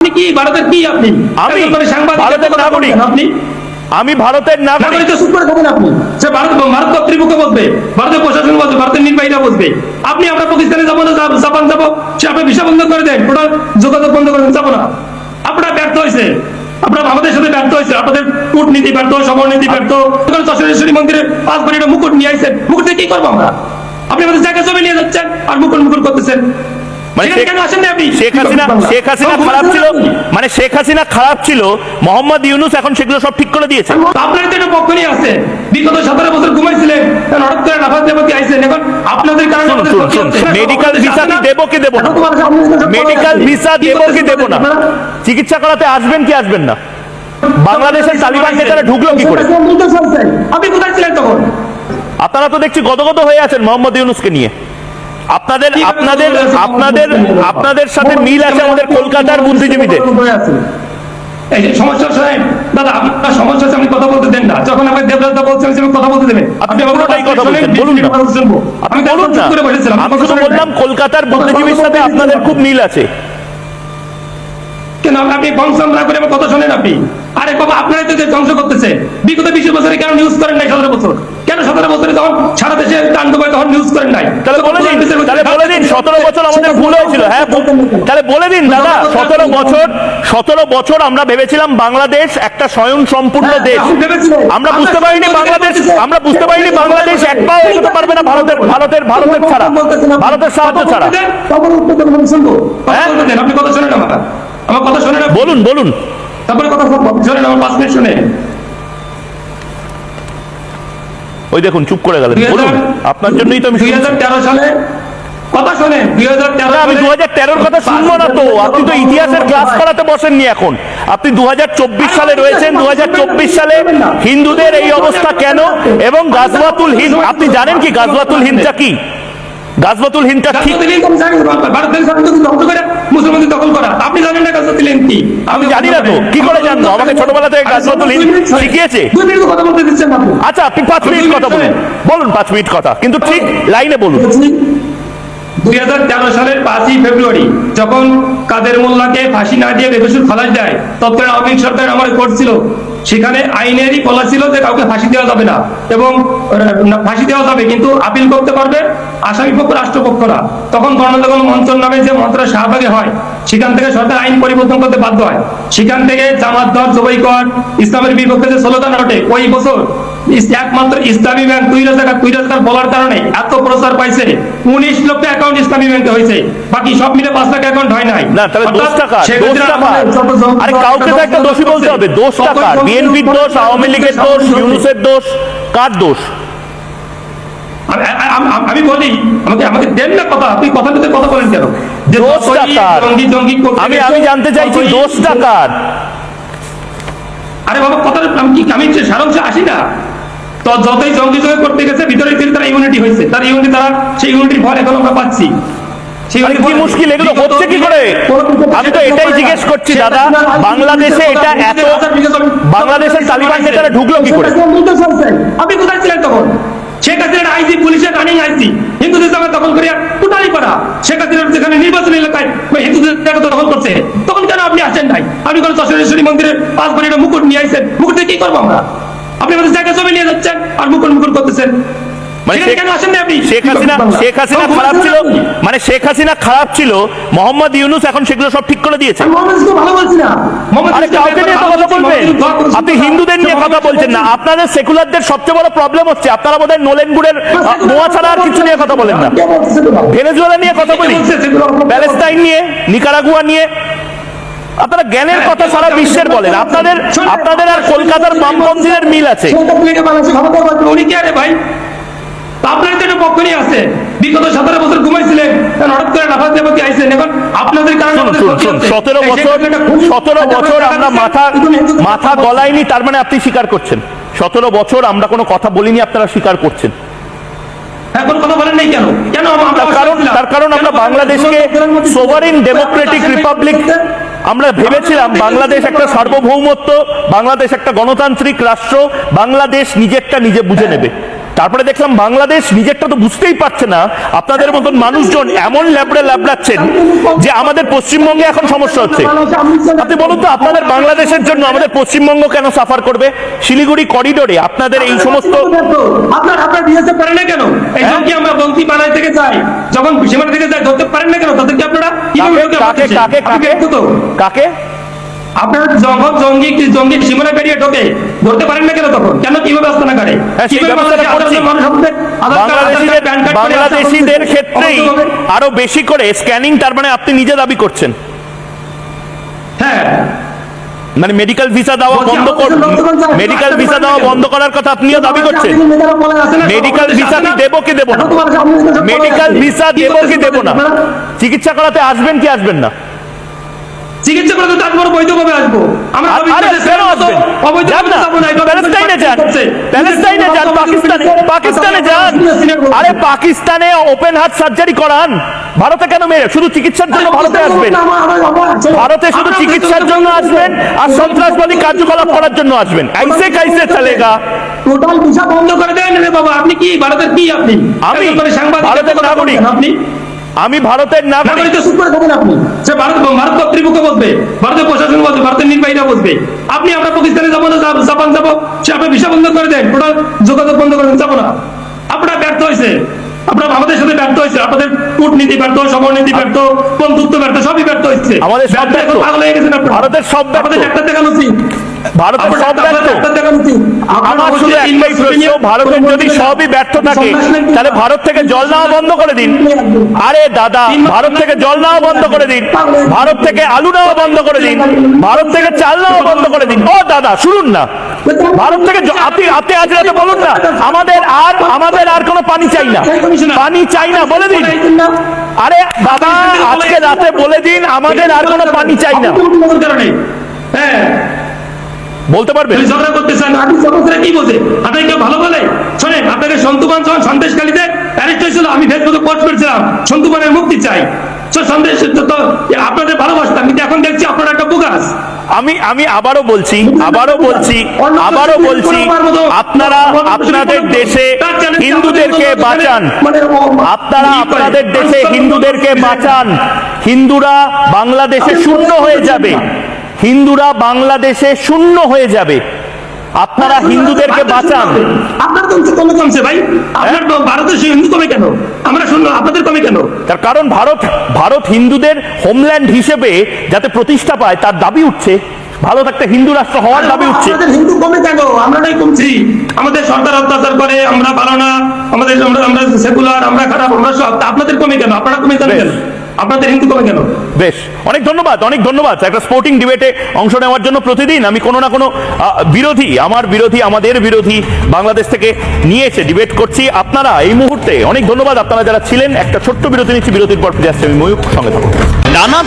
আপনি কি ভারতের কি আপনি আমি সাংবাদিক ভারতের নাগরিক। আপনি আমি ভারতের নাগরিক। চুপ করে থাকেন আপনি। সে ভারত কর্তৃপক্ষ বলবে, ভারতের প্রশাসন বলবে, ভারতের নির্বাহীরা বলবে। আপনি আমরা পাকিস্তানে যাবো না, জাপান যাবো, সে আপনি ভিসা বন্ধ করে দেন, টোটাল যোগাযোগ বন্ধ করে দেন, যাবো না। আপনারা ব্যর্থ হয়েছে, আপনারা আমাদের সাথে ব্যর্থ হয়েছে, আপনাদের কূটনীতি ব্যর্থ, সমরনীতি ব্যর্থ। চশমেশ্বরী মন্দিরে 5 কোটি মুকুট নিয়ে আইছেন, মুকুট দিয়ে কি করবো আমরা? আপনি আমাদের জায়গা জমি নিয়ে যাচ্ছেন আর মুকুট মুকুট করতেছেন। শেখ হাসিনা খারাপ ছিল, মানে শেখ হাসিনা খারাপ ছিল, মোহাম্মদ ইউনূস এখন সেগুলো সব ঠিক করে দিয়েছে। আপনাদের তো এটা পক্ষ নিয়ে আছে, বিগত 17 বছর ঘুমাইছিলেন, হঠাৎ করে নাফাজ দেবকে আইছেন, এখন আপনাদের কারণে মেডিকেল ভিসা দেবো কি দেবো না, মেডিকেল ভিসা দেবো কি দেবো না, চিকিৎসা করাতে আসবেন কি আসবেন না, বাংলাদেশের তালিবান নেতারা ঢুকলো কি করে? আপনি কোথায় ছিলেন তখন? আপনারা তো দেখছি গদগদ হয়ে আছেন মোহাম্মদ ইউনূসকে নিয়ে। আপনাদের আপনাদের আপনাদের আপনাদের সাথে মিল আছে আমাদের কলকাতার বুদ্ধিজীবীদের। এই যে সমস্যা সাহেব, দাদা আপনার সমস্যা আছে, আপনি কথা বলতে দেন না। যখন আপনি দেবরাজদা বলছেন আমি কথা বলতে দেবেন, আপনি পুরোটাই কথা বলছেন, বলুন না। আমি বলুন না, আমি শুধু বললাম কলকাতার বুদ্ধিজীবীর সাথে আপনাদের খুব মিল আছে। কেন আপনি বংশম না করে আমার কথা শোনেন আপনি? আরে বাবা, আপনারাই তো ধ্বংস করতেছে। বিগত 20 বছরে কেন নিউজ করেন নাই? 17 বছর কেন? 17 বছরে যখন সারা দেশে তাণ্ডব হয় তখন নিউজ করেন নাই? তাহলে বলে দিন 17 বছর আমাদের ভুল হয়েছিল। হ্যাঁ, তাহলে বলে দিন দাদা, 17 বছর আমরা ভেবেছিলাম বাংলাদেশ একটা স্বয়ং সম্পূর্ণ দেশ। আমরা বুঝতে পারিনি বাংলাদেশ এক পাও এগোতে পারবে না ভারতের ছাড়া, ভারতের সাহায্য ছাড়া। আপনি কথা শোনেন আমার কথা শোনেন, বলুন বলুন, তারপরে কথা শোনেন, আমার 5 মিনিট শুনে। ওই দেখুন চুপ করে গেলেন। বলুন, আপনার জন্যই তো আমি 2013 সালে কথা শোনেন। 2013 আমি 2013 কথা শুনবো না তো। আপনি তো ইতিহাসের ক্লাস করাতে বসেননি এখন। আপনি 2024 সালে রয়েছেন। 2024 সালে হিন্দুদের এই অবস্থা কেন? এবং গাজওয়াতুল হিন্দ, আপনি জানেন কি গাজওয়াতুল হিন্দটা কি? গাজওয়াতুল হিন্দটা ঠিক মুসলমানদের দখল করা, আপনি জানেন না গাজওয়াতুল হিন্দ কি? আমি জানি না তো, কি করে জানবো? আমাকে ছোটবেলা থেকে গাজওয়াতুল হিন্দ শিখিয়েছে। 2 মিনিট কথা বলতে দিচ্ছেন আপনি। আচ্ছা, আপনি 5 মিনিট কথা বলুন, 5 মিনিট কথা, কিন্তু ঠিক লাইনে বলুন। 2013 সালের 5ই ফেব্রুয়ারি যখন কাদের মোল্লাকে ফাঁসি না দিয়ে বেকসুর খালাস দেয়, তৎকালীন আওয়ামী লীগ সরকার আমার কোর্ট ছিল, সেখানে আইনেরই বলা ছিল যে কাউকে ফাঁসি দেওয়া যাবে না, এবং ফাঁসি দেওয়া যাবে কিন্তু আপিল করতে পারবে আসামি পক্ষ, রাষ্ট্রপক্ষরা। তখন গণজাগরণ মঞ্চের নামে যে মন্ত্রণালয় শাহবাগে হয়, সেখান থেকে সরকার আইন পরিবর্তন করতে বাধ্য হয়। সেখান থেকে জামাত ধর, জবাই কর, ইসলামের বিপক্ষে যে স্লোগান ওঠে, ওই বছর একমাত্র ইসলামী ব্যাংক 2,000 বলার কারণে এত প্রচার পাইছে। 19 লক্ষ অ্যাকাউন্ট ইসলামী ব্যাংকে হয়েছে, বাকি সব মিলে 5 লাখ অ্যাকাউন্ট হয় নাই। না, তাহলে দোষ টাকা। আরে কাউকে তো একটা দোষী বলতে হবে। দোষ টাকা, বিএনপির দোষ, আওয়ামী লীগের দোষ, ইউনূসের দোষ, কার দোষ? আমি বলি, আমাকে দেন না কথা। আপনি কথা নিতে কথা বলেন কেন? যে দোষটা কার? আমি জানতে চাইছি দোষটা কার? আরে বাবা, কথাটা আমি সারাংশে আসি না তো। যতই জঙ্গি জঙ্গি করতে গেছে, ভিতরে তারা ইউনিটি হয়েছে, তার ইউনিটি, তারা সেই ইউনিটির ফল এখন আমরা পাচ্ছি। কি মুশকিল, এগুলো হচ্ছে কি করে? আমি তো এটাই জিজ্ঞেস করছি দাদা, বাংলাদেশে এটা এত, বাংলাদেশের তালিবান নেতারা ঢুকলো কি করে? আপনি কোথায় ছিলেন তখন? শেখ হাসিনার আইজি, পুলিশের রানিং আইজি, হিন্দুদের জায়গা দখল করিয়া টোটালি করা। শেখ হাসিনার যেখানে নির্বাচন এলাকায় হিন্দুদের জায়গা দখল করছে, তখন কেন আপনি আসেন নাই? আপনি কোনো চশমেশ্বরী মন্দিরে 5 কোটি মুকুট নিয়ে আইছেন, মুকুট দিয়ে কি করবো আমরা? আপনি আমাদের জায়গা জমি নিয়ে যাচ্ছেন আর মুকুট মুকুট করতেছেন। শেখ হাসিনা খারাপ ছিল, মোহাম্মদ ইউনূস এখন সেগুলো সব ঠিক করে দিয়েছে। আপনি হিন্দুদের নিয়ে কথা বলছেন না। আপনাদের সেকুলারদের সবচেয়ে বড় প্রবলেম হচ্ছে আপনারা বোধহয় নোলেনগুড়ের নোয়া ছাড়া আর কিছু নিয়ে কথা বলেন না। ভেনেজুয়েলা নিয়ে কথা বলি, প্যালেস্টাইন নিয়ে, নিকারাগুয়া নিয়ে। আপনারা জ্ঞানের কথা সারা বিশ্বের বলেন। আপনাদের আর কলকাতার বামপন্থীদের মিল আছে। আপনার তো এটা পক্ষ নিয়ে আছে, বিগত 17 বছর ঘুমাইছিলেন, হঠাৎ করে নাফাজ দেবকে আইছেন, এখন আপনাদের কারণে 17 বছর আমরা মাথা গলাইনি, তার মানে আপনি স্বীকার করছেন 17 বছর আমরা কোনো কথা বলিনি, আপনারা স্বীকার করছেন। এখন কথা বলেন নাই কেন? তার কারণ আমরা বাংলাদেশকে সোভারিন ডেমোক্রেটিক রিপাবলিক, আমরা ভেবেছিলাম বাংলাদেশ একটা সার্বভৌমত্ব, বাংলাদেশ একটা গণতান্ত্রিক রাষ্ট্র, বাংলাদেশ নিজেরটা নিজে বুঝে নেবে। তারপরে দেখলাম বাংলাদেশ নিজেরটা তো বুঝতেই পারছে না, আপনাদের মতন মানুষজন এমন ল্যাবড়াচ্ছেন যে আমাদের পশ্চিমবঙ্গে এখন সমস্যা হচ্ছে। আপনি বলুন তো, আপনাদের বাংলাদেশের জন্য আমাদের পশ্চিমবঙ্গ কেন সাফার করবে? শিলিগুড়ি করিডোরে আপনাদের এই সমস্ত আপনার বিএসএফ পারে না কেন? এই জন্য কি আমরা বংশী পাড়ায় থেকে যাই, যখন সীমানা থেকে যাই ধরতে পারেন না কেন? তাদেরকে আপনারা কাকে আপনারা যখন জঙ্গি সীমানা পেরিয়ে ঢোকে ধরতে পারেন না কেন? তখন কেন কিভাবে ব্যবস্থা না করে? বাংলাদেশিদের ক্ষেত্রেই আরো বেশি করে স্ক্যানিং, তার মানে আপনি নিজে দাবি করছেন? হ্যাঁ, মানে মেডিকেল ভিসা দেওয়া বন্ধ করার কথা আপনিও দাবি করছেন। মেডিকেল ভিসা কি দেবো কি দেবো না? মেডিকেল ভিসা দেবো কি দেবো না? চিকিৎসা করাতে আসবেন কি আসবেন না? চিকিৎসা করতে তারপর বৈধভাবে আসবো আমরা। পাকিস্তানে যান, আরে পাকিস্তানে ওপেন হার্ট সার্জারি করান, ভারতে কেন মেরে? শুধু চিকিৎসার জন্য ভারতে আসবেন, ভারতে শুধু চিকিৎসার জন্য আসবেন আর সন্ত্রাসবাদী কার্যকলাপ করার জন্য আসবেন। কাইসে চলেগা? টোটাল ভিসা বন্ধ করে দেন রে বাবা। আপনি কি ভারতের কি? আপনি আমি ভারতের নাগরিক, আমি ভারতের নাগরিক। আপনি সে ভারত কর্তৃপক্ষ বলবে, ভারতের প্রশাসন বলবে, ভারতের নির্বাহীরা বলবে। আপনি আমরা পাকিস্তানে যাবো না, জাপান যাবো, সে আপনার ভিসা বন্ধ করে দেন, টোটাল যোগাযোগ বন্ধ করে দেন, যাবো না। আপনারা ব্যর্থ হয়েছে, আপনারা আমাদের সাথে ব্যর্থ হয়েছে, আপনাদের কূটনীতি ব্যর্থ, সমরনীতি ব্যর্থ, বন্ধুত্ব ব্যর্থ, সবই ব্যর্থ হয়েছে। আমাদের সব ব্যর্থ, পাগল হয়ে গেছেন আপনারা। ভারতের সব ব্যর্থ, আমাদের ডাক্তার দেখানো উচিত, ভারতের সব ব্যর্থ। আমার শুধু একটাই প্রশ্ন, ভারতের যদি সবই ব্যর্থ থাকে তাহলে ভারত থেকে জল নেওয়া বন্ধ করে দিন। আরে দাদা, ভারত থেকে জল নেওয়া বন্ধ করে দিন, ভারত থেকে আলু নেওয়া বন্ধ করে দিন, ভারত থেকে চাল নেওয়া বন্ধ করে দিন। ও দাদা শুনুন না, ভারত থেকে আপনি আজ রাতে বলুন না আমাদের আর কোনো পানি চাই না, পানি চাই না বলে দিন। আরে দাদা, আজকে রাতে বলে দিন আমাদের আর কোনো পানি চাই না। হ্যাঁ, বলতে পারবেন? ঝগড়া করতেছেন, কি বলছে? আপনাকে ভালো বলে শোনেন, আপনাকে সন্তুবান যখন সন্দেশখালীতে অ্যারেস্ট হয়েছিল, আমি ফেসবুকে পোস্ট করেছিলাম সন্তুবানের মুক্তি চাই। সন্দেশ আপনাদের ভালোবাসতাম, কিন্তু এখন দেখছি আপনারা একটা বুকাস। আমি আবারও বলছি, আপনারা আপনাদের দেশে হিন্দুদেরকে বাঁচান, আপনারা আপনাদের দেশে হিন্দুদেরকে বাঁচান। হিন্দুরা বাংলাদেশে শূন্য হয়ে যাবে, হিন্দুরা বাংলাদেশে শূন্য হয়ে যাবে। আপনারা হিন্দুদেরকে বাঁচান। আপনার কমছে ভাই, আপনার ভারতের হিন্দু কমে কেন? আমরা শূন্য, আপনাদের কমে কেন? তার কারণ ভারত হিন্দুদের হোমল্যান্ড হিসেবে যাতে প্রতিষ্ঠা পায় তার দাবি উঠছে, ভারত একটা হিন্দু রাষ্ট্র হওয়ার দাবি উঠছে। হিন্দু কমে কেন? আমরাই কমছি। আমাদের সরকার অত্যাচার করে, আমরা ভালো না, আমরা সেকুলার, আমরা খারাপ, আমরা সব। আপনাদের কমে কেন? আপনারা কমে যাবেন কেন? আপনাদের হিন্দু কমে কেন? বেশ, অনেক ধন্যবাদ একটা স্পোর্টিং ডিবেটে অংশ নেওয়ার জন্য। প্রতিদিন আমি কোনো না কোনো আমাদের বিরোধী বাংলাদেশ থেকে নিয়ে এসে ডিবেট করছি। আপনারা এই মুহূর্তে অনেক ধন্যবাদ আপনারা যারা ছিলেন। একটা ছোট্ট বিরতি নিচ্ছি, বিরতির পর ফিরে আসছে আমি ময়ূক, সঙ্গে থাকুন। নানা